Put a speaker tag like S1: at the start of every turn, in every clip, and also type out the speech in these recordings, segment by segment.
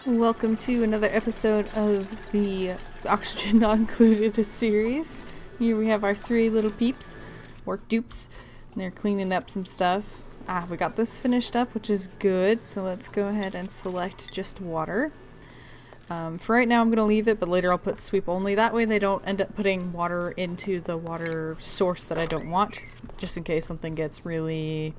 S1: Welcome to another episode of the Oxygen Not Included series. Here we have our three little peeps, or dupes, and they're cleaning up some stuff. We got this finished up, which is good, so let's go ahead and select just water. For right now I'm going to leave it, but later I'll put sweep only. That way they don't end up putting water into the water source that I don't want, just in case something gets really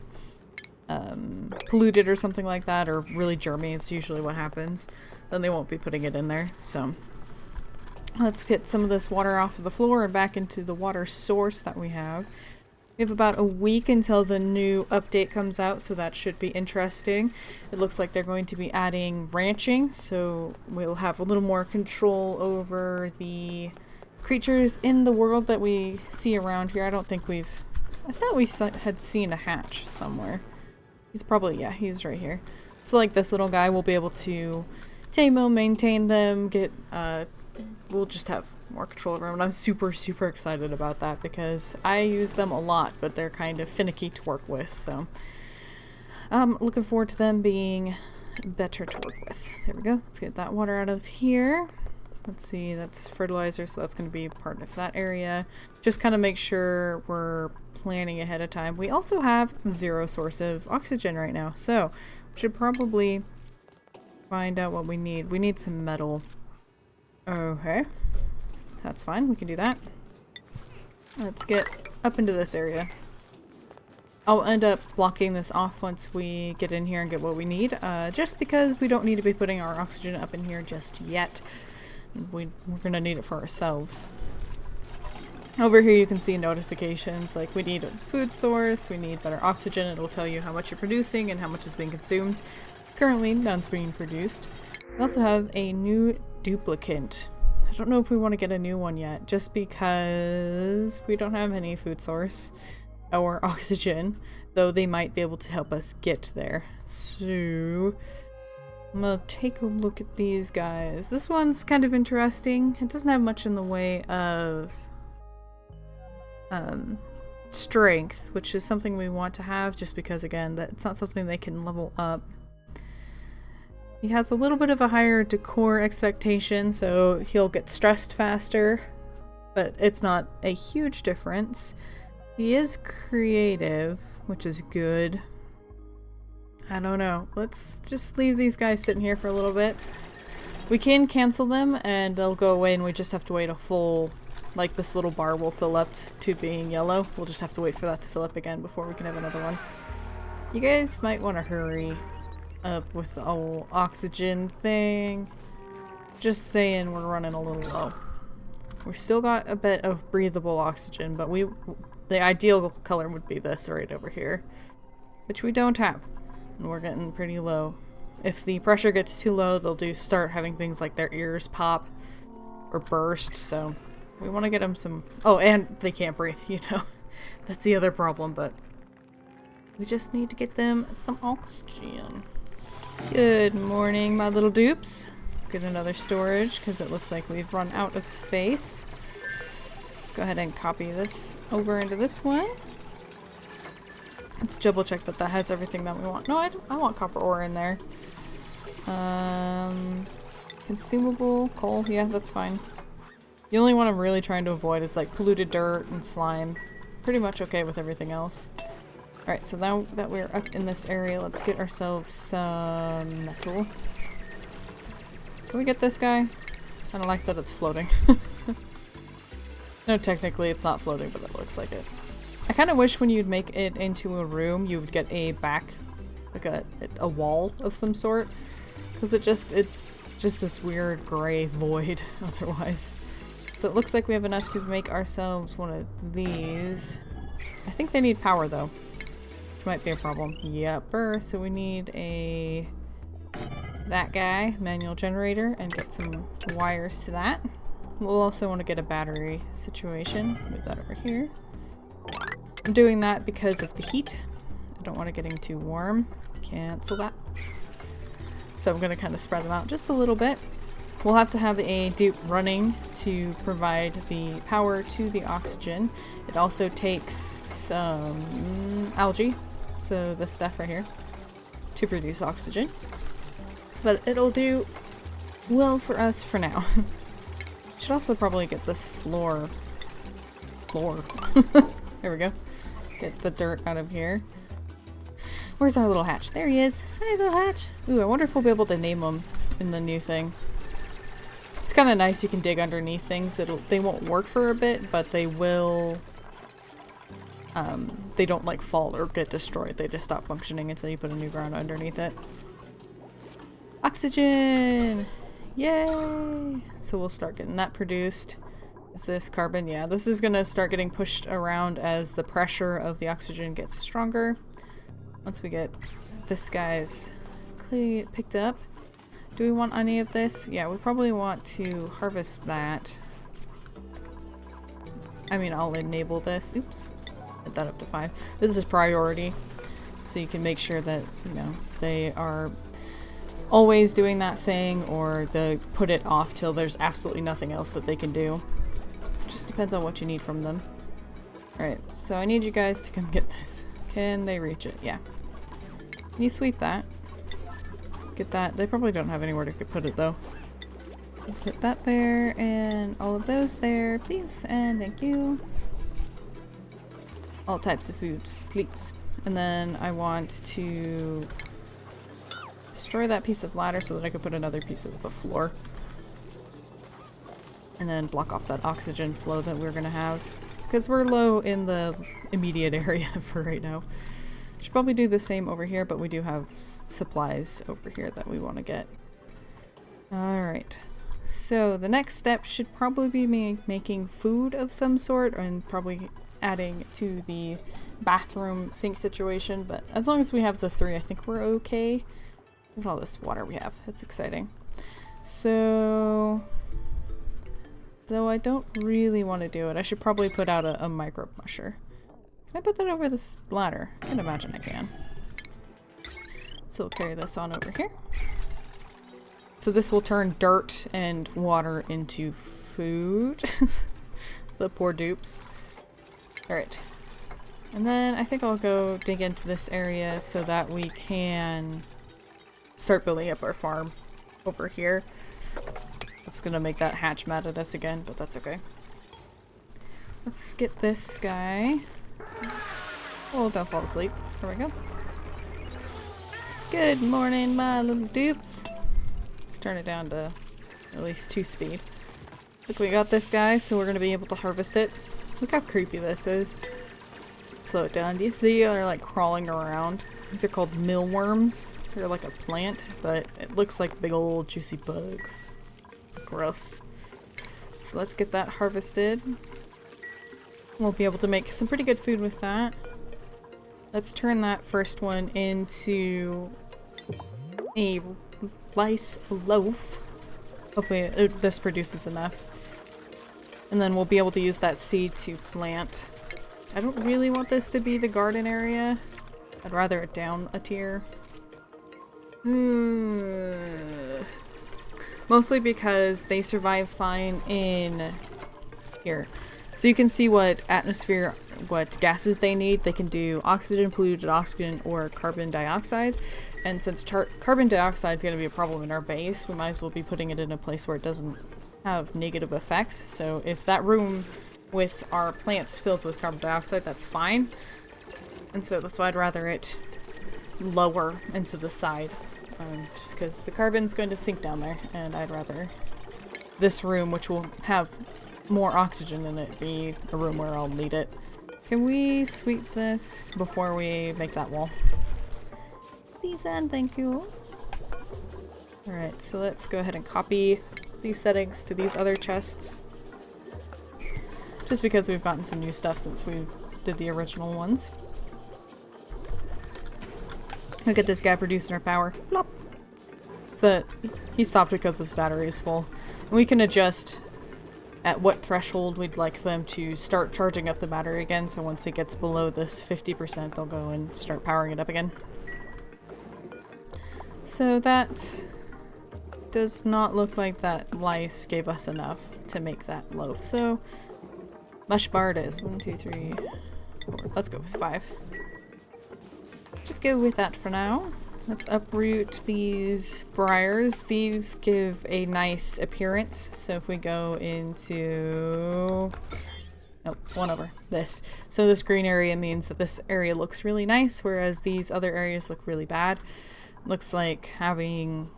S1: polluted or something like that, or really germy. It's usually what happens. Then they won't be putting it in there. So let's get some of this water off of the floor and back into the water source that we have. We have about a week until the new update comes out, so that should be interesting. It looks like they're going to be adding ranching, so we'll have a little more control over the creatures in the world that we see around here. I thought we had seen a hatch somewhere. He's probably, yeah, he's right here. So like this little guy, we'll be able to tame them, maintain them, we'll just have more control over them. And I'm super excited about that because I use them a lot, but they're kind of finicky to work with, so I'm looking forward to them being better to work with. There we go. Let's get that water out of here. Let's see, that's fertilizer, so that's going to be part of that area. Just kind of make sure we're planning ahead of time. We also have zero source of oxygen right now, so we should probably find out what we need. We need some metal. Okay, that's fine, we can do that. Let's get up into this area. I'll end up blocking this off once we get in here and get what we need, just because we don't need to be putting our oxygen up in here just yet. We're gonna need it for ourselves. Over here you can see notifications like we need a food source, we need better oxygen. It'll tell you how much you're producing and how much is being consumed. Currently none's being produced. We also have a new duplicant. I don't know if we want to get a new one yet, just because we don't have any food source or oxygen, though they might be able to help us get there. So I'm gonna take a look at these guys. This one's kind of interesting. It doesn't have much in the way of strength, which is something we want to have just because, again, that's not something they can level up. He has a little bit of a higher decor expectation, so he'll get stressed faster, but it's not a huge difference. He is creative, which is good. I don't know. Let's just leave these guys sitting here for a little bit. We can cancel them and they'll go away, and we just have to wait a full, like this little bar will fill up to being yellow. We'll just have to wait for that to fill up again before we can have another one. You guys might want to hurry up with the whole oxygen thing. Just saying, we're running a little low. We still got a bit of breathable oxygen, but the ideal color would be this right over here, which we don't have. And we're getting pretty low. If the pressure gets too low, they'll start having things like their ears pop or burst, so we want to get them some... Oh, and they can't breathe, you know. That's the other problem, but we just need to get them some oxygen. Good morning, my little dupes. Get another storage, because it looks like we've run out of space. Let's go ahead and copy this over into this one. Let's double check that that has everything that we want. No, I want copper ore in there. Consumable, coal, yeah, that's fine. The only one I'm really trying to avoid is like polluted dirt and slime. Pretty much okay with everything else. Alright, so now that we're up in this area, let's get ourselves some metal. Can we get this guy? I don't like that it's floating. No, technically it's not floating, but it looks like it. I kind of wish when you'd make it into a room, you would get a like a wall of some sort, because it's just this weird gray void otherwise. So it looks like we have enough to make ourselves one of these. I think they need power though, which might be a problem. Yepper, so we need that guy, manual generator, and get some wires to that. We'll also want to get a battery situation. Move that over here. I'm doing that because of the heat. I don't want it getting too warm. Cancel that. So I'm going to kind of spread them out just a little bit. We'll have to have a dupe running to provide the power to the oxygen. It also takes some algae, so this stuff right here, to produce oxygen. But it'll do well for us for now. Should also probably get this floor. There we go. Get the dirt out of here. Where's our little hatch? There he is. Hi, little hatch. Ooh, I wonder if we'll be able to name them in the new thing. It's kind of nice you can dig underneath things. They won't work for a bit, but they will... they don't like fall or get destroyed. They just stop functioning until you put a new ground underneath it. Oxygen! Yay! So we'll start getting that produced. Is this carbon? Yeah, this is gonna start getting pushed around as the pressure of the oxygen gets stronger. Once we get this guy's picked up. Do we want any of this? Yeah, we probably want to harvest that. I mean, I'll enable this. Oops. Get that up to 5. This is priority. So you can make sure that, you know, they are always doing that thing, or they put it off till there's absolutely nothing else that they can do. Just depends on what you need from them. Alright, so I need you guys to come get this. Can they reach it? Yeah. Can you sweep that? Get that. They probably don't have anywhere to put it though. Put that there and all of those there, please, and thank you. All types of foods, please. And then I want to destroy that piece of ladder so that I can put another piece of the floor. And then block off that oxygen flow that we're gonna have. Because we're low in the immediate area for right now. Should probably do the same over here, but we do have supplies over here that we want to get. Alright. So the next step should probably be making food of some sort and probably adding to the bathroom sink situation. But as long as we have the 3, I think we're okay. Look at all this water we have. That's exciting. So... though I don't really want to do it, I should probably put out a micro musher. Can I put that over this ladder? I can imagine I can. So we'll carry this on over here. So this will turn dirt and water into food. The poor dupes. Alright. And then I think I'll go dig into this area so that we can start building up our farm over here. It's gonna make that hatch mad at us again, but that's okay. Let's get this guy. Oh, don't fall asleep. There we go. Good morning, my little dupes. Let's turn it down to at least 2 speed. Look, we got this guy, so we're gonna be able to harvest it. Look how creepy this is. Slow it down. Do you see they're like crawling around? These are called mealworms. They're like a plant, but it looks like big old juicy bugs. It's gross. So let's get that harvested. We'll be able to make some pretty good food with that. Let's turn that first one into a rice loaf. Hopefully this produces enough. And then we'll be able to use that seed to plant. I don't really want this to be the garden area. I'd rather it down a tier. Mostly because they survive fine in here. So you can see what atmosphere, what gases they need. They can do oxygen, polluted oxygen, or carbon dioxide. And since carbon dioxide is going to be a problem in our base, we might as well be putting it in a place where it doesn't have negative effects. So if that room with our plants fills with carbon dioxide, that's fine. And so that's why I'd rather it lower into the side. Just because the carbon's going to sink down there, and I'd rather this room, which will have more oxygen in it, be a room where I'll need it. Can we sweep this before we make that wall? Please and thank you. Alright, so let's go ahead and copy these settings to these other chests. Just because we've gotten some new stuff since we did the original ones. Look at this guy producing our power. Plop. So he stopped because this battery is full. And we can adjust at what threshold we'd like them to start charging up the battery again. So once it gets below this 50%, they'll go and start powering it up again. So that does not look like that lice gave us enough to make that loaf. So mush bar it is. 1, 2, 3, 4. Let's go with 5. Just go with that for now. Let's uproot these briars. These give a nice appearance. So if we go into... Nope, one over. This. So this green area means that this area looks really nice, whereas these other areas look really bad. Looks like having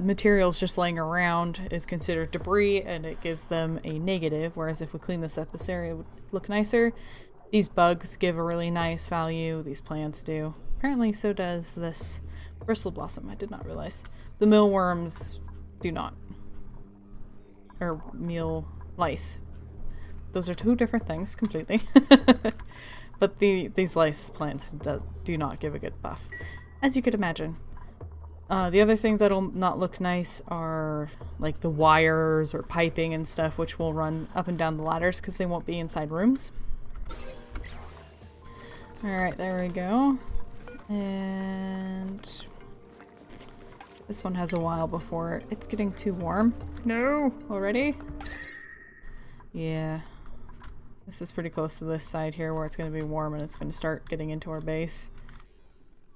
S1: materials just laying around is considered debris, and it gives them a negative, whereas if we clean this up, this area would look nicer. These bugs give a really nice value. These plants do. Apparently so does this bristle blossom. I did not realize. The mealworms do not. Or meal lice. Those are two different things completely. But these lice plants do not give a good buff, as you could imagine. The other things that'll not look nice are like the wires or piping and stuff, which will run up and down the ladders because they won't be inside rooms. Alright, there we go. And this one has a while before it's getting too warm. No! Already? Yeah. This is pretty close to this side here where it's going to be warm and it's going to start getting into our base.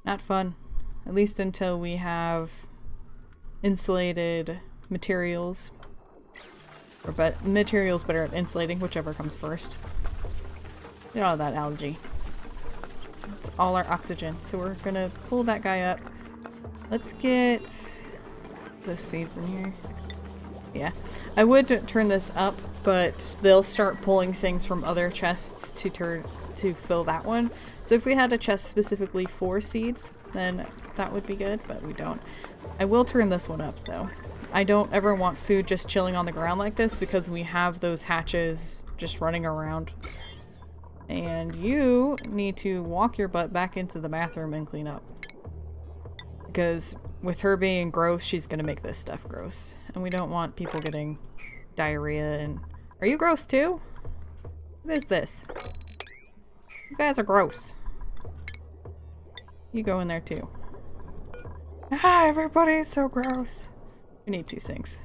S1: Not fun. At least until we have insulated materials. Or materials better at insulating, whichever comes first. Get all that algae. It's all our oxygen. So we're gonna pull that guy up. Let's get the seeds in here. Yeah. I would turn this up, but they'll start pulling things from other chests to fill that one. So if we had a chest specifically for seeds, then that would be good, but we don't. I will turn this one up though. I don't ever want food just chilling on the ground like this because we have those hatches just running around. And you need to walk your butt back into the bathroom and clean up. Because with her being gross, she's gonna make this stuff gross. And we don't want people getting diarrhea and... Are you gross too? What is this? You guys are gross. You go in there too. Ah, everybody's so gross. We need 2 sinks.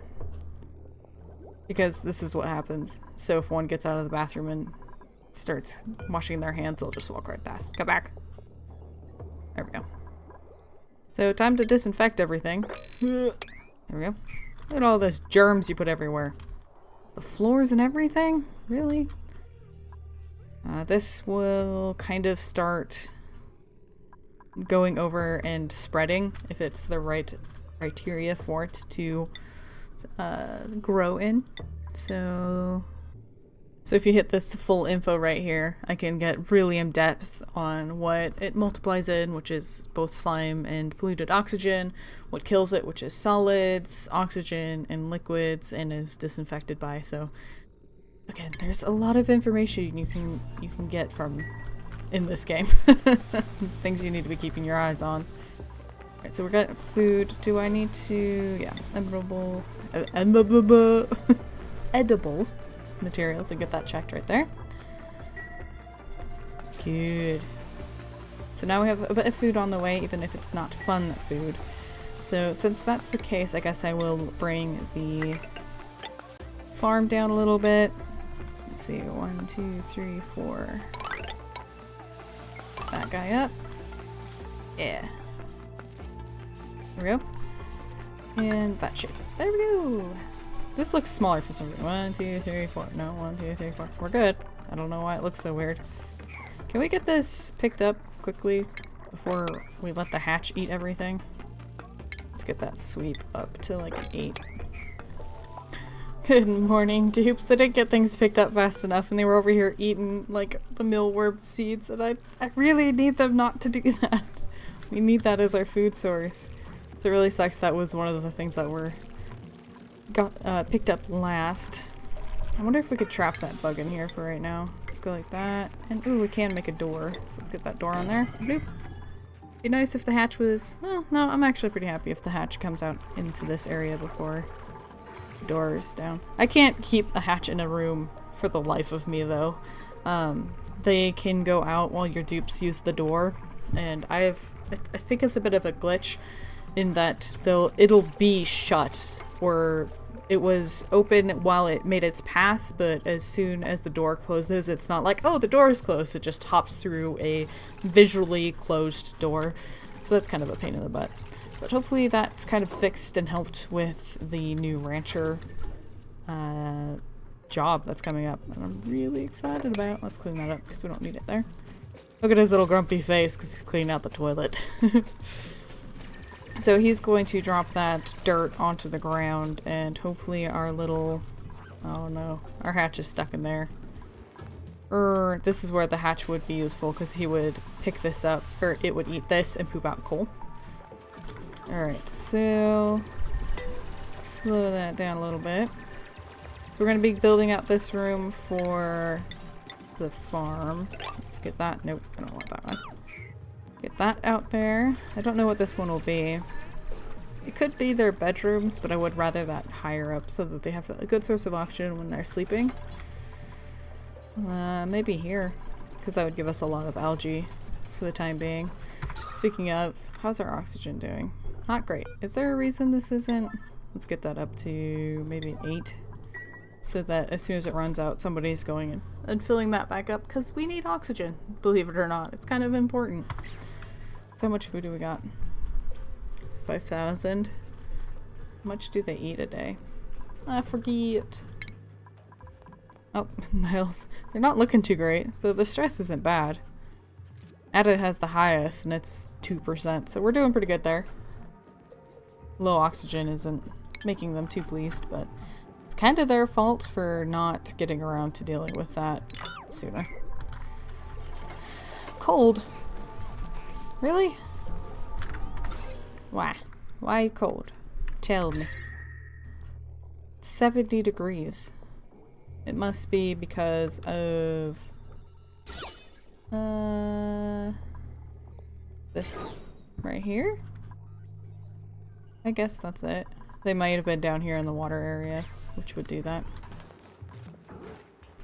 S1: Because this is what happens. So if one gets out of the bathroom and starts washing their hands, they'll just walk right past. Come back. There we go. So time to disinfect everything. There we go. Look at all those germs you put everywhere. The floors and everything? Really? This will kind of start going over and spreading if it's the right criteria for it to grow in. So if you hit this full info right here, I can get really in depth on what it multiplies in, which is both slime and polluted oxygen, what kills it, which is solids, oxygen, and liquids, and is disinfected by. So again, there's a lot of information you can get from in this game. Things you need to be keeping your eyes on. Alright, so we're getting food. Do I need to... yeah, edible materials, and get that checked right there. Good. So now we have a bit of food on the way, even if it's not fun food. So since that's the case, I guess I will bring the farm down a little bit. Let's see, 1, 2, 3, 4. That guy up. Yeah. There we go. And that shape. There we go. This looks smaller for some reason. 1, 2, 3, 4. No, 1, 2, 3, 4. We're good. I don't know why it looks so weird. Can we get this picked up quickly before we let the hatch eat everything? Let's get that sweep up to like an 8. Good morning, dupes. They didn't get things picked up fast enough and they were over here eating like the mealworm seeds, and I really need them not to do that. We need that as our food source. So it really sucks that was one of the things that got picked up last. I wonder if we could trap that bug in here for right now. Let's go like that. And ooh, we can make a door. So let's get that door on there. Bloop. Be nice if the hatch was... well, no, I'm actually pretty happy if the hatch comes out into this area before the door is down. I can't keep a hatch in a room for the life of me though. They can go out while your dupes use the door. And I think it's a bit of a glitch in that it'll be shut, or it was open while it made its path, but as soon as the door closes, it's not like, oh, the door is closed. It just hops through a visually closed door. So that's kind of a pain in the butt. But hopefully that's kind of fixed and helped with the new rancher job that's coming up. And I'm really excited about. Let's clean that up because we don't need it there. Look at his little grumpy face because he's cleaning out the toilet. So he's going to drop that dirt onto the ground, and hopefully our little... Oh no, our hatch is stuck in there. This is where the hatch would be useful because he would pick this up, or it would eat this and poop out coal. Alright, so slow that down a little bit. So we're going to be building out this room for the farm. Let's get that. Nope, I don't want that one. Get that out there. I don't know what this one will be. It could be their bedrooms, but I would rather that higher up so that they have a good source of oxygen when they're sleeping. Maybe here, because that would give us a lot of algae for the time being. Speaking of, how's our oxygen doing? Not great. Is there a reason this isn't? Let's get that up to maybe 8. So that as soon as it runs out, somebody's going in and filling that back up, because we need oxygen, believe it or not. It's kind of important. So how much food do we got? 5,000. How much do they eat a day? I forget. Oh, Niles. They're not looking too great, though the stress isn't bad. Ada has the highest, and it's 2%, so we're doing pretty good there. Low oxygen isn't making them too pleased, but it's kind of their fault for not getting around to dealing with that sooner. Cold. Really? Why? Why cold? Tell me. 70 degrees. It must be because of this right here? I guess that's it. They might have been down here in the water area, which would do that.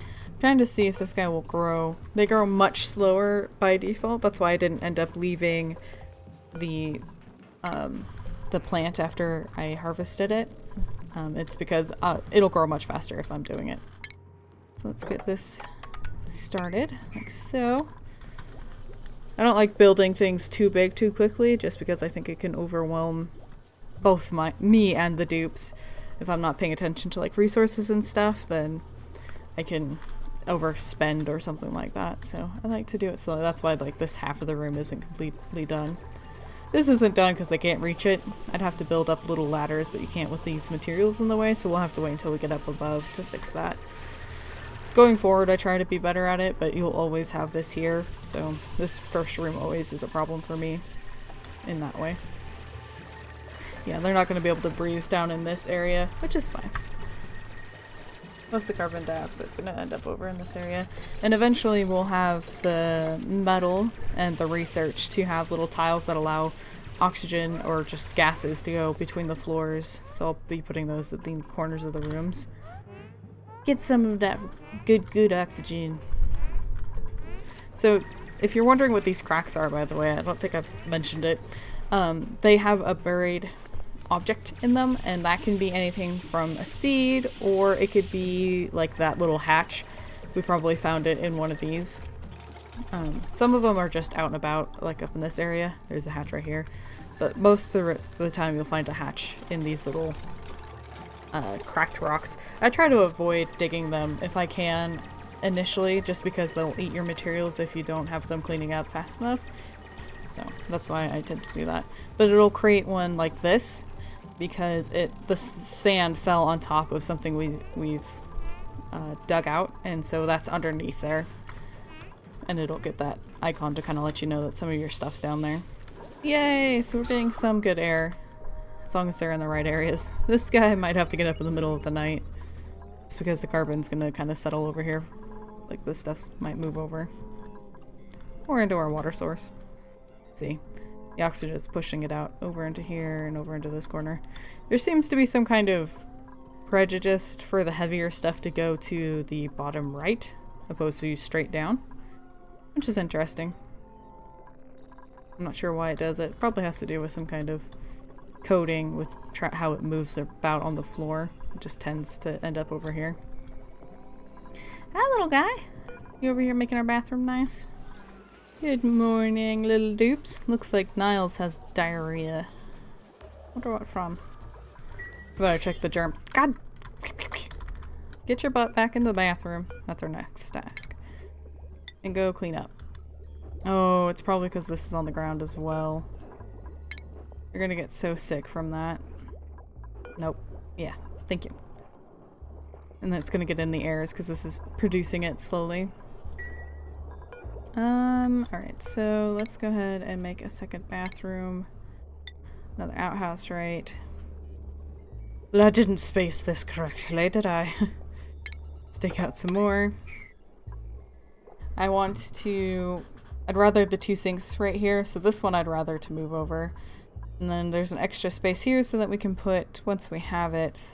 S1: I'm trying to see if this guy will grow. They grow much slower by default. That's why I didn't end up leaving the plant after I harvested it. It's because it'll grow much faster if I'm doing it. So let's get this started, like so. I don't like building things too big too quickly, just because I think it can overwhelm both me and the dupes. If I'm not paying attention to like resources and stuff, then I can overspend or something like that. So I like to do it slowly. That's why like this half of the room isn't completely done. This isn't done because I can't reach it. I'd have to build up little ladders, but you can't with these materials in the way, so we'll have to wait until we get up above to fix that. Going forward, I try to be better at it, but you'll always have this here, so this first room always is a problem for me in that way. Yeah, they're not going to be able to breathe down in this area, which is fine. Most of the carbon dioxide is going to end up over in this area. And eventually we'll have the metal and the research to have little tiles that allow oxygen or just gases to go between the floors. So I'll be putting those at the corners of the rooms. Get some of that good oxygen. So if you're wondering what these cracks are, by the way, I don't think I've mentioned it. They have a buried object in them, and that can be anything from a seed, or it could be like that little hatch. We probably found it in one of these. Some of them are just out and about, like up in this area. There's a hatch right here. But most of the time you'll find a hatch in these little cracked rocks. I try to avoid digging them if I can initially, just because they'll eat your materials if you don't have them cleaning up fast enough. So that's why I tend to do that. But it'll create one like this, because the sand fell on top of something we've dug out, and so that's underneath there. And it'll get that icon to kind of let you know that some of your stuff's down there. Yay! So we're getting some good air, as long as they're in the right areas. This guy might have to get up in the middle of the night, just because the carbon's gonna kind of settle over here. Like this stuff might move over. Or into our water source. See, the oxygen is pushing it out over into here and over into this corner. There seems to be some kind of prejudice for the heavier stuff to go to the bottom right, opposed to straight down, which is interesting. I'm not sure why it does it. Probably has to do with some kind of coding with how it moves about on the floor. It just tends to end up over here. Hi, little guy. You over here making our bathroom nice? Good morning, little dupes. Looks like Niles has diarrhea. Wonder what from. Better check the germs. God! Get your butt back in the bathroom. That's our next task. And go clean up. Oh, it's probably because this is on the ground as well. You're gonna get so sick from that. Nope. Yeah, thank you. And then it's gonna get in the airs because this is producing it slowly. Alright, so let's go ahead and make a second bathroom. Another outhouse, right? Well, I didn't space this correctly, did I? Let's take out some more. I'd rather the two sinks right here, so this one I'd rather to move over. And then there's an extra space here so that we can put, once we have it,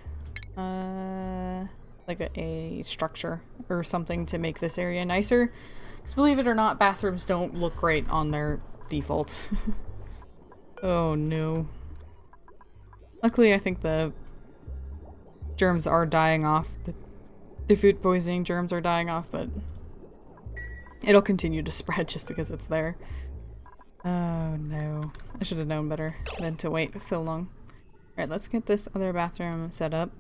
S1: like a structure or something to make this area nicer. Because believe it or not, bathrooms don't look great on their default. Oh no. Luckily I think the germs are dying off. The food poisoning germs are dying off, but it'll continue to spread just because it's there. Oh no. I should have known better than to wait so long. Alright, let's get this other bathroom set up.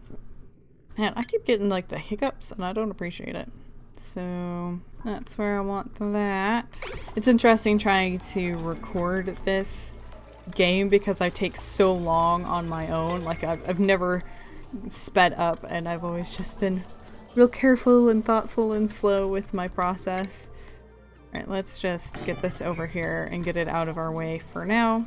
S1: And I keep getting like the hiccups and I don't appreciate it. So that's where I want that. It's interesting trying to record this game because I take so long on my own. Like I've never sped up and I've always just been real careful and thoughtful and slow with my process. Alright, let's just get this over here and get it out of our way for now.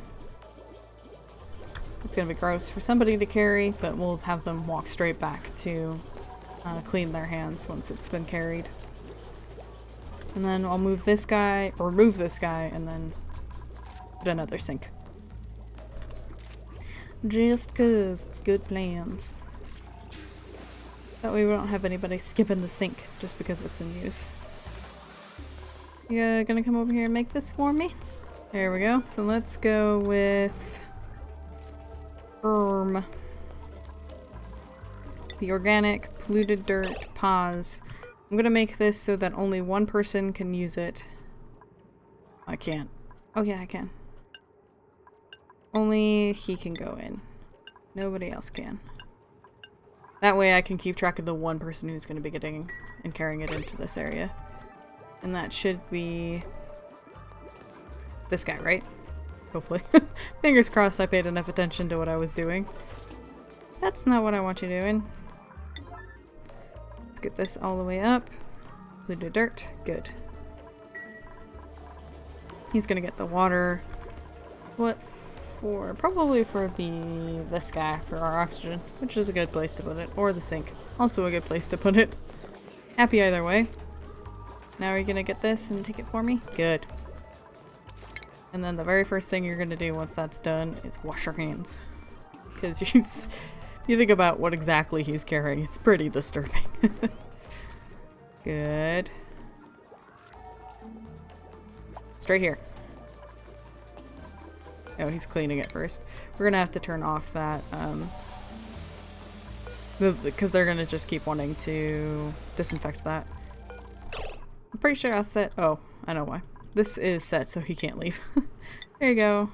S1: It's gonna be gross for somebody to carry, but we'll have them walk straight back to clean their hands once it's been carried. And then I'll move this guy, or remove this guy, and then put another sink. Just cause it's good plans. That way we don't have anybody skipping the sink just because it's in use. You gonna come over here and make this for me? There we go. So let's go with the organic polluted dirt pause. I'm gonna make this so that only one person can use it. I can't. Oh yeah, I can. Only he can go in. Nobody else can. That way I can keep track of the one person who's gonna be getting and carrying it into this area. And that should be this guy, right? Hopefully. Fingers crossed I paid enough attention to what I was doing. That's not what I want you doing. Let's get this all the way up. Polluted dirt. Good. He's gonna get the water. What for? Probably for this guy, for our oxygen, which is a good place to put it. Or the sink. Also a good place to put it. Happy either way. Now are you gonna get this and take it for me? Good. And then the very first thing you're gonna do once that's done is wash your hands. Because you think about what exactly he's carrying, it's pretty disturbing. Good. Straight here. Oh, he's cleaning it first. We're gonna have to turn off that, because they're gonna just keep wanting to disinfect that. I'm pretty sure I'll set— oh, I know why. This is set so he can't leave. There you go.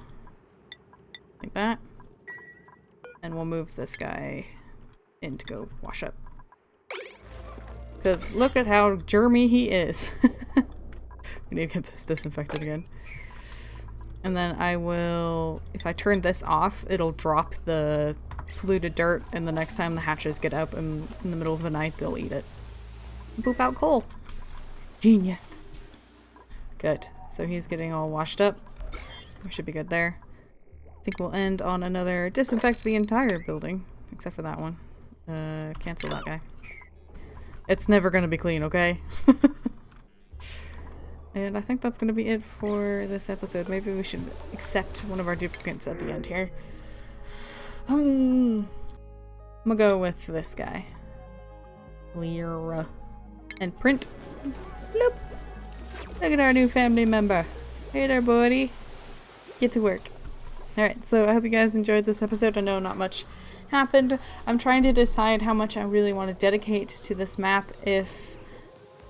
S1: Like that. And we'll move this guy in to go wash up. Because look at how germy he is. We need to get this disinfected again. And then I will— if I turn this off, it'll drop the polluted dirt, and the next time the hatches get up in the middle of the night, they'll eat it. Poop out coal. Genius. Good. So he's getting all washed up. We should be good there. I think we'll end on another disinfect the entire building, except for that one. Cancel that guy. It's never gonna be clean, okay? And I think that's gonna be it for this episode. Maybe we should accept one of our duplicants at the end here. I'm gonna go with this guy. Clear. And print. Bloop. Look at our new family member. Hey there, buddy. Get to work. Alright, so I hope you guys enjoyed this episode. I know not much happened. I'm trying to decide how much I really want to dedicate to this map. If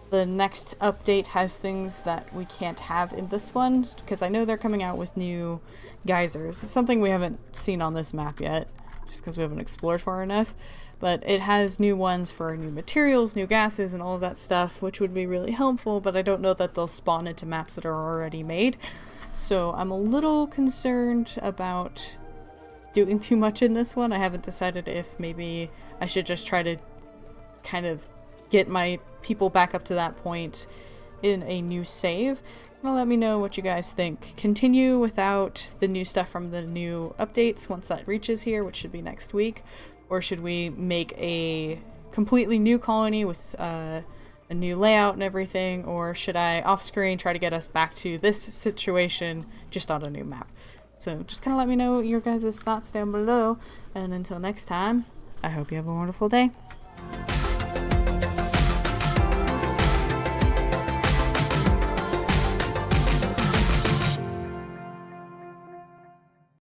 S1: the next update has things that we can't have in this one, because I know they're coming out with new geysers. It's something we haven't seen on this map yet, just because we haven't explored far enough. But it has new ones for new materials, new gases, and all of that stuff, which would be really helpful, but I don't know that they'll spawn into maps that are already made. So I'm a little concerned about doing too much in this one. I haven't decided if maybe I should just try to kind of get my people back up to that point in a new save. Let me know what you guys think. Continue without the new stuff from the new updates once that reaches here, which should be next week, or should we make a completely new colony with a new layout and everything, or should I off screen try to get us back to this situation just on a new map? So just kind of let me know your guys' thoughts down below, and until next time, I hope you have a wonderful day.